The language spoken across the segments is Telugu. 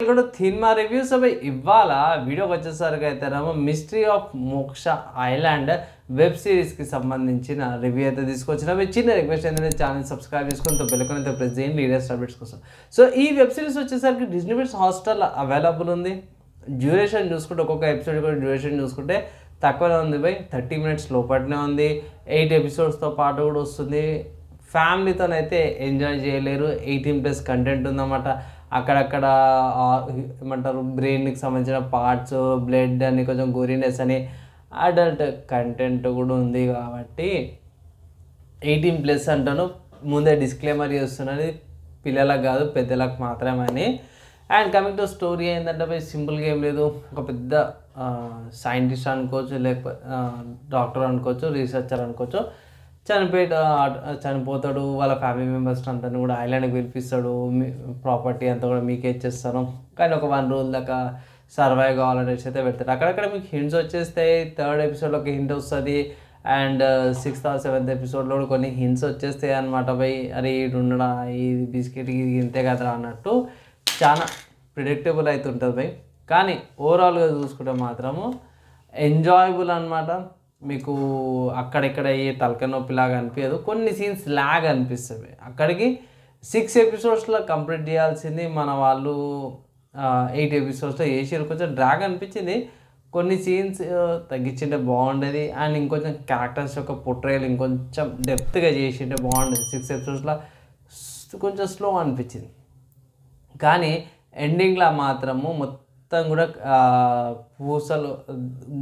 కూడా సినిమా రివ్యూస్ అవి ఇవాళ వీడియోకి వచ్చేసరికి అయితే మిస్టరీ ఆఫ్ మోక్ష ఐలాండ్ వెబ్ సిరీస్కి సంబంధించిన రివ్యూ అయితే తీసుకొచ్చిన చిన్న రిక్వెస్ట్ ఏంటంటే ఛానల్ సబ్స్క్రైబ్ చేసుకుని బెల్ అయితే ప్రెస్ చేయండి లేటెస్ట్ అప్డేట్స్ కోసం. సో ఈ వెబ్ సిరీస్ వచ్చేసరికి డిజ్నీ ప్లస్ హాట్‌స్టార్లో అవైలబుల్ ఉంది. డ్యూరేషన్ చూసుకుంటే ఒక్కొక్క ఎపిసోడ్ కూడా డ్యూరేషన్ చూసుకుంటే తక్కువనే ఉంది బై 30 minutes లోపలనే ఉంది. 8 episodes పాటు కూడా వస్తుంది. ఫ్యామిలీతోనైతే ఎంజాయ్ చేయలేరు. 18+ కంటెంట్ ఉందన్నమాట. అక్కడక్కడ ఏమంటారు బ్రెయిన్కి సంబంధించిన పార్ట్స్, బ్లడ్ అని, కొంచెం గోరీనెస్ అని, అడల్ట్ కంటెంట్ కూడా ఉంది. కాబట్టి 18+ అంటాను, ముందే డిస్క్లైమర్ చేస్తున్నది, పిల్లలకు కాదు పెద్దలకు మాత్రమే అని. అండ్ కమింగ్ టు స్టోరీ ఏంటంటే సింపుల్గా ఏం లేదు. ఒక పెద్ద సైంటిస్ట్ అనుకోవచ్చు, లేకపోతే డాక్టర్ అనుకోవచ్చు, రీసెర్చర్ అనుకోవచ్చు, చనిపోతాడు. వాళ్ళ ఫ్యామిలీ మెంబర్స్ అంతా కూడా ఐలాండ్కి పిలిపిస్తాడు. ప్రాపర్టీ అంతా కూడా మీకే ఇచ్చేస్తాను, కానీ ఒక 1 రోజు దాకా సర్వైవ్ కావాలనేసి అయితే పెడతాడు. అక్కడక్కడ మీకు హింట్స్ వచ్చేస్తాయి. 3rd episodeలో ఒక హింట్ వస్తుంది. అండ్ 6th or 7th episodeలో కూడా కొన్ని హింట్స్ వచ్చేస్తాయి అనమాట. బై అరే ఇటు ఉండడా, ఈ బిస్కెట్ ఇది ఇంతే కదరా అన్నట్టు చాలా ప్రిడిక్టబుల్ అవుతుంటుంది బై. కానీ ఓవరాల్గా చూసుకుంటే మాత్రము ఎంజాయబుల్ అనమాట. మీకు అక్కడిక్కడ ఏ తలకాయ నొప్పిలాగా అనిపించదు. కొన్ని సీన్స్ లాగ్ అనిపిస్తుంది. అక్కడికి 6 episodes కంప్లీట్ చేయాల్సింది మన వాళ్ళు 8 episodes చేసారు. కొంచెం డ్రాగ్ అనిపించింది. కొన్ని సీన్స్ తగ్గించింటే బాగుండేది. అండ్ ఇంకొంచెం క్యారెక్టర్స్ యొక్క పోర్ట్రేయల్ ఇంకొంచెం డెప్త్గా చేసింటే బాగుండేది. 6 episodes కొంచెం స్లో అనిపించింది. కానీ ఎండింగ్లో మాత్రము మొత్తం కూడా పూసలు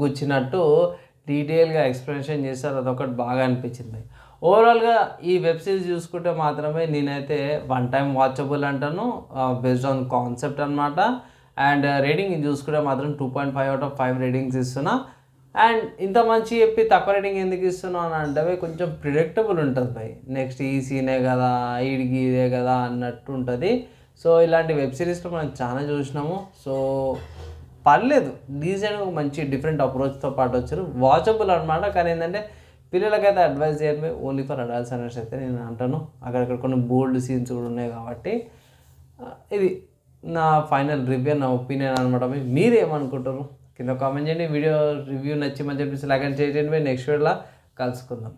గుచ్చినట్టు డీటెయిల్గా ఎక్స్ప్లెనేషన్ చేస్తారు. అదొకటి బాగా అనిపించింది. ఓవరాల్గా ఈ వెబ్ సిరీస్ చూసుకుంటే మాత్రమే నేనైతే 1 time వాచబుల్ అంటాను, బేస్డ్ ఆన్ కాన్సెప్ట్ అనమాట. అండ్ రేటింగ్ చూసుకుంటే మాత్రం 2.5 out of 5 రేటింగ్స్ ఇస్తున్నా. అండ్ ఇంత మంచి చెప్పి తక్కువ రేటింగ్ ఎందుకు ఇస్తున్నావు అని అంటే కొంచెం ప్రిడిక్టబుల్ ఉంటుంది బై. నెక్స్ట్ ఈ సీనే కదా, ఈడికి ఇదే కదా అన్నట్టు ఉంటుంది. సో ఇలాంటి వెబ్ సిరీస్లో మనం చాలా చూసినాము. సో పర్లేదు, డీసెంట్గా ఒక మంచి డిఫరెంట్ అప్రోచ్తో పాటు వచ్చారు. వాచబుల్ అనమాట. కానీ ఏంటంటే పిల్లలకైతే అడ్వైస్ చేయడమే, ఓన్లీ ఫర్ అడల్ట్స్ అనేసి అయితే నేను అంటాను. అక్కడక్కడ కొన్ని బోల్డ్ సీన్స్ కూడా ఉన్నాయి. కాబట్టి ఇది నా ఫైనల్ రివ్యూ, నా ఒపీనియన్ అనమాట. మీరేమనుకుంటారు కింద కామెంట్ చేయండి. వీడియో రివ్యూ నచ్చి మంచి చెప్పేసి లైక్ అండ్ షేర్ చేయండి. నెక్స్ట్ వీడియోలో కలుసుకుందాం.